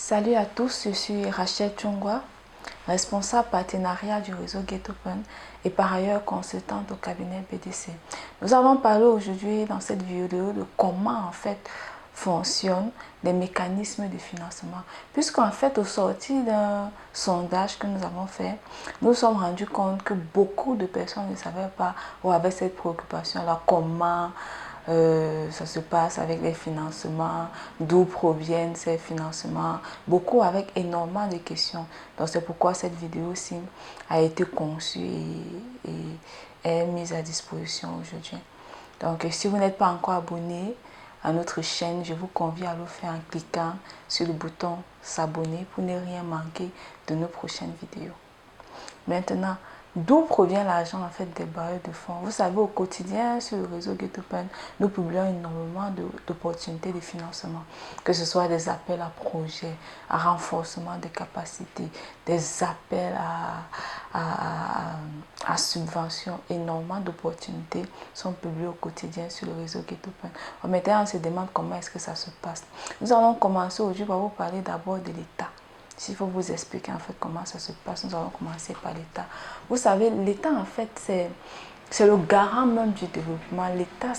Salut à tous, je suis Rachel Chungwa, responsable partenariat du réseau Get Open et par ailleurs consultante au cabinet BDC. Nous allons parler aujourd'hui dans cette vidéo de comment en fait fonctionnent les mécanismes de financement. Puisqu'en fait au sorti d'un sondage que nous avons fait, nous nous sommes rendus compte que beaucoup de personnes ne savaient pas ou avaient cette préoccupation-là, comment ça se passe avec les financements, d'où proviennent ces financements, beaucoup avec énormément de questions. Donc c'est pourquoi cette vidéo-ci a été conçue et est mise à disposition aujourd'hui. Donc si vous n'êtes pas encore abonné à notre chaîne, je vous convie à le faire en cliquant sur le bouton s'abonner pour ne rien manquer de nos prochaines vidéos. Maintenant, d'où provient l'argent en fait des bailleurs de fonds? Vous savez, au quotidien sur le réseau Get Open, nous publions énormément d'opportunités de financement, que ce soit des appels à projets, à renforcement des capacités, des appels à subventions. Énormément d'opportunités sont publiées au quotidien sur le réseau Get Open. Maintenant, on se demande comment est-ce que ça se passe. Nous allons commencer aujourd'hui par vous parler d'abord de l'État. S'il faut vous expliquer en fait comment ça se passe, nous allons commencer par l'État. Vous savez, l'État en fait c'est le garant même du développement. L'État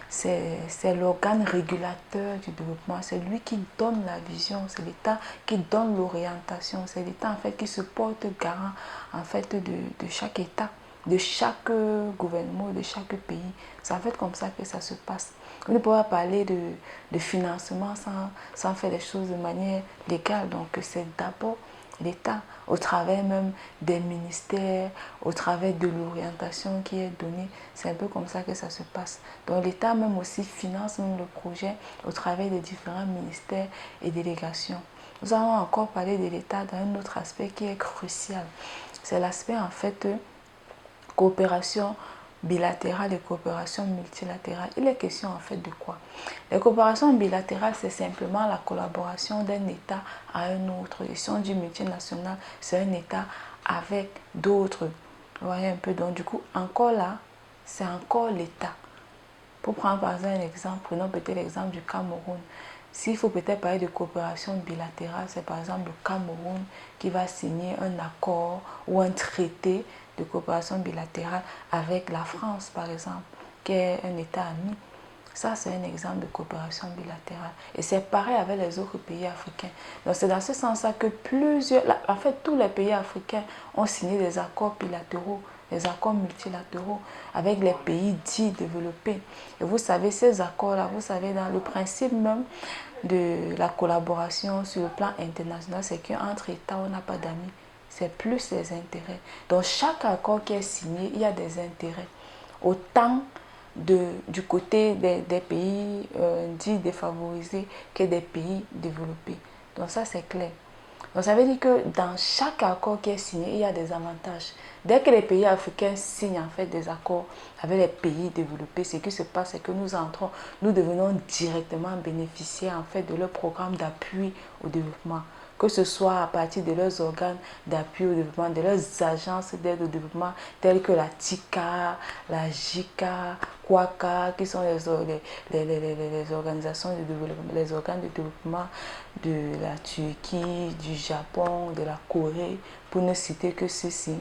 c'est l'organe régulateur du développement. C'est lui qui donne la vision, c'est l'État qui donne l'orientation. C'est l'État en fait qui se porte garant en fait de chaque État, de chaque gouvernement, de chaque pays. C'est en fait comme ça que ça se passe. On ne peut pas parler de financement sans faire les choses de manière légale. Donc c'est d'abord l'État, au travers même des ministères, au travers de l'orientation qui est donnée. C'est un peu comme ça que ça se passe. Donc l'État même aussi finance même le projet au travers des différents ministères et délégations. Nous allons encore parler de l'État dans un autre aspect qui est crucial. C'est l'aspect en fait coopération bilatérale et coopération multilatérale. Il est question en fait de quoi? Les coopérations bilatérales, c'est simplement la collaboration d'un État à un autre. Et si on dit multinational, c'est un État avec d'autres. Vous voyez un peu, donc du coup, encore là, c'est encore l'État. Pour prendre par exemple un exemple, prenons peut-être l'exemple du Cameroun. S'il faut peut-être parler de coopération bilatérale, c'est par exemple le Cameroun qui va signer un accord ou un traité de coopération bilatérale avec la France, par exemple, qui est un État ami. Ça, c'est un exemple de coopération bilatérale. Et c'est pareil avec les autres pays africains. Donc, c'est dans ce sens-là que en fait, tous les pays africains ont signé des accords bilatéraux, des accords multilatéraux avec les pays dits développés. Et vous savez, ces accords-là, vous savez, dans le principe même de la collaboration sur le plan international, c'est qu'entre États, on n'a pas d'amis. C'est plus les intérêts. Donc, chaque accord qui est signé, il y a des intérêts. Autant du côté des pays dits défavorisés que des pays développés. Donc ça, c'est clair. Donc ça veut dire que dans chaque accord qui est signé, il y a des avantages. Dès que les pays africains signent en fait des accords avec les pays développés, ce qui se passe, c'est que nous devenons directement bénéficiaires en fait de leur programme d'appui au développement, que ce soit à partir de leurs organes d'appui au développement, de leurs agences d'aide au développement, telles que la TICA, la JICA, QUACA, qui sont les organisations de développement, les organes de développement de la Turquie, du Japon, de la Corée, pour ne citer que ceci.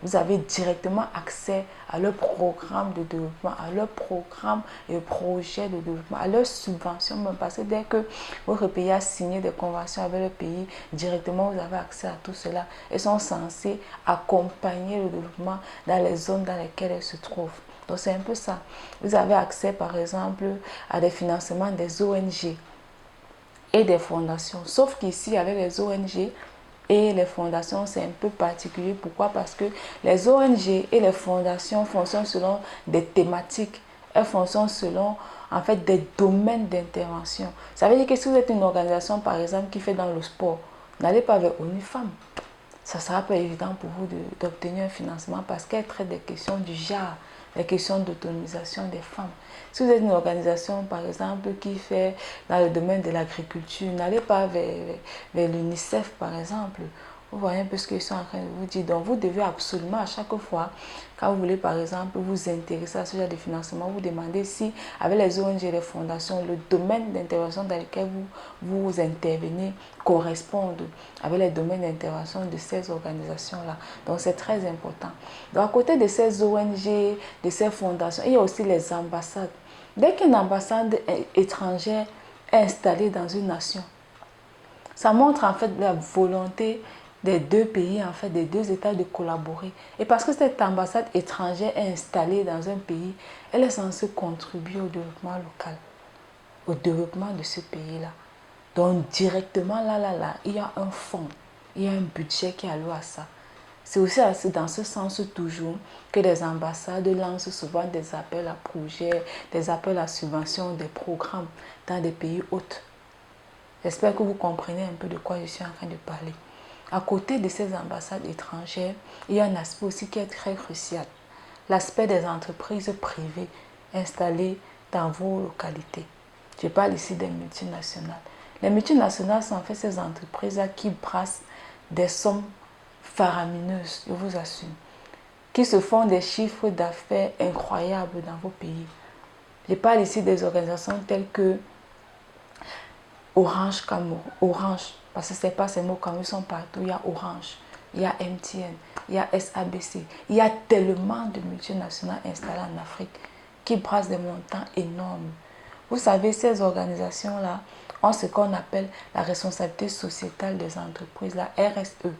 Vous avez directement accès à leur programme de développement, à leur programme et projet de développement, à leurs subventions même. Parce que dès que votre pays a signé des conventions avec le pays, directement vous avez accès à tout cela. Ils sont censés accompagner le développement dans les zones dans lesquelles elles se trouvent. Donc c'est un peu ça. Vous avez accès par exemple à des financements des ONG et des fondations. Sauf qu'ici, avec les ONG et les fondations, c'est un peu particulier. Pourquoi? Parce que les ONG et les fondations fonctionnent selon des thématiques. Elles fonctionnent selon, en fait, des domaines d'intervention. Ça veut dire que si vous êtes une organisation, par exemple, qui fait dans le sport, n'allez pas vers ONU Femmes. Ça ne sera pas évident pour vous d'obtenir un financement parce qu'elle traite des questions du genre, les questions d'autonomisation des femmes. Si vous êtes une organisation, par exemple, qui fait dans le domaine de l'agriculture, n'allez pas vers l'UNICEF, par exemple. Vous voyez un peu ce que je suis en train de vous dire. Donc, vous devez absolument à chaque fois, quand vous voulez par exemple vous intéresser à ce genre de financement, vous demandez si, avec les ONG et les fondations, le domaine d'intervention dans lequel vous intervenez correspond avec les domaines d'intervention de ces organisations-là. Donc, c'est très important. Donc, à côté de ces ONG, de ces fondations, il y a aussi les ambassades. Dès qu'une ambassade étrangère est installée dans une nation, ça montre en fait la volonté des deux pays, en fait, des deux États de collaborer. Et parce que cette ambassade étrangère est installée dans un pays, elle est censée contribuer au développement local, au développement de ce pays-là. Donc directement là, il y a un fonds, il y a un budget qui est alloué à ça. C'est aussi dans ce sens toujours que les ambassades lancent souvent des appels à projets, des appels à subventions, des programmes dans des pays hôtes. J'espère que vous comprenez un peu de quoi je suis en train de parler. À côté de ces ambassades étrangères, il y a un aspect aussi qui est très crucial. L'aspect des entreprises privées installées dans vos localités. Je parle ici des multinationales. Les multinationales sont en fait ces entreprises-là qui brassent des sommes faramineuses, je vous assure, qui se font des chiffres d'affaires incroyables dans vos pays. Je parle ici des organisations telles que Orange Cameroun, Orange, parce que ce n'est pas ces mots comme ils sont partout, il y a Orange, il y a MTN, il y a SABC, il y a tellement de multinationales installées en Afrique qui brassent des montants énormes. Vous savez, ces organisations-là ont ce qu'on appelle la responsabilité sociétale des entreprises, la RSE.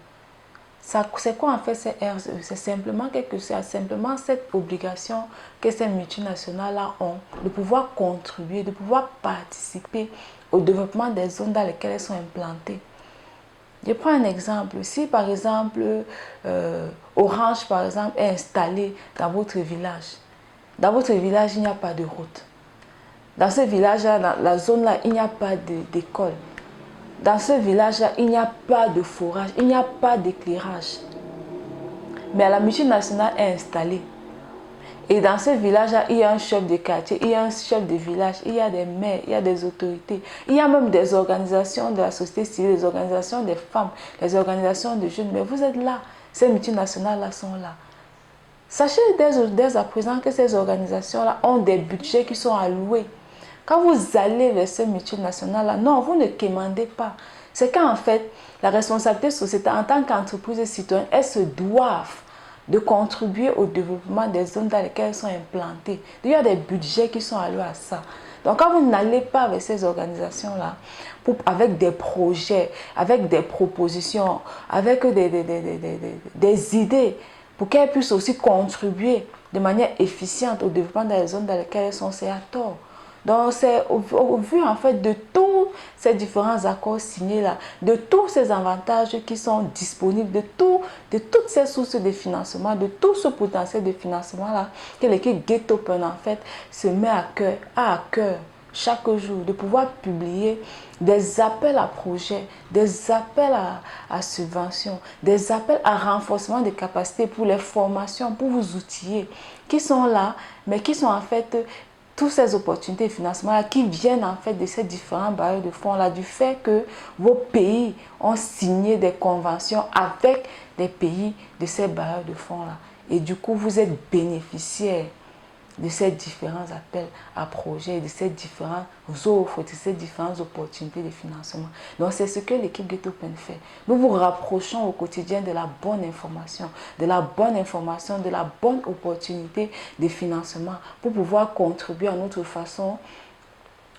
C'est quoi en fait ces RSE? C'est simplement quelque chose, simplement cette obligation que ces multinationales-là ont de pouvoir contribuer, de pouvoir participer au développement des zones dans lesquelles elles sont implantées. Je prends un exemple. Si par exemple Orange par exemple est installé dans votre village il n'y a pas de route. Dans ce village-là, dans la zone-là, il n'y a pas d'école. Dans ce village-là, il n'y a pas de forage, il n'y a pas d'éclairage. Mais la multinationale est installée. Et dans ce village-là, il y a un chef de quartier, il y a un chef de village, il y a des maires, il y a des autorités. Il y a même des organisations de la société civile, des organisations des femmes, des organisations de jeunes. Mais vous êtes là, ces multinationales-là sont là. Sachez dès à présent que ces organisations-là ont des budgets qui sont alloués. Quand vous allez vers ces multinationales-là, non, vous ne commandez pas. C'est qu'en fait, la responsabilité sociétale en tant qu'entreprise citoyenne, elles se doivent de contribuer au développement des zones dans lesquelles elles sont implantées. Il y a des budgets qui sont alloués à ça. Donc quand vous n'allez pas avec ces organisations-là, avec des projets, avec des propositions, avec des idées, pour qu'elles puissent aussi contribuer de manière efficiente au développement des zones dans lesquelles elles sont, c'est à tort. Donc c'est au vu en fait de tous ces différents accords signés là, de tous ces avantages qui sont disponibles, de toutes ces sources de financement, de tout ce potentiel de financement là, que l'équipe Get Open en fait se met à cœur chaque jour de pouvoir publier des appels à projets, des appels à subventions, des appels à renforcement des capacités pour les formations, pour vous outiller, qui sont là, mais qui sont en fait toutes ces opportunités de financement là, qui viennent en fait de ces différents bailleurs de fonds là, du fait que vos pays ont signé des conventions avec des pays de ces bailleurs de fonds là. Et du coup, vous êtes bénéficiaire de ces différents appels à projets, de ces différentes offres, de ces différentes opportunités de financement. Donc, c'est ce que l'équipe Get Open fait. Nous vous rapprochons au quotidien de la bonne information, de la bonne opportunité de financement pour pouvoir contribuer à notre façon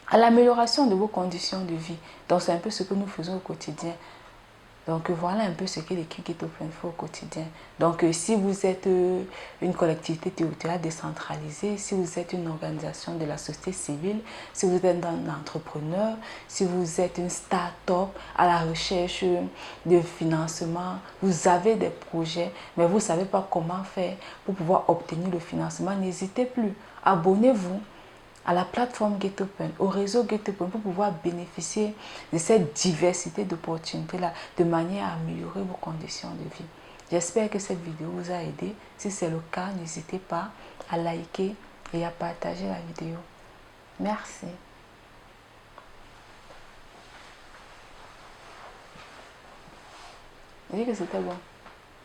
à l'amélioration de vos conditions de vie. Donc, c'est un peu ce que nous faisons au quotidien. Donc voilà un peu ce que l'équipe Get Open fait au quotidien. Donc si vous êtes une collectivité territoriale décentralisée, si vous êtes une organisation de la société civile, si vous êtes un entrepreneur, si vous êtes une start-up à la recherche de financement, vous avez des projets, mais vous ne savez pas comment faire pour pouvoir obtenir le financement, n'hésitez plus. Abonnez-vous à la plateforme Get Open, au réseau Get Open pour pouvoir bénéficier de cette diversité d'opportunités-là de manière à améliorer vos conditions de vie. J'espère que cette vidéo vous a aidé. Si c'est le cas, n'hésitez pas à liker et à partager la vidéo. Merci. J'ai dit que c'était bon.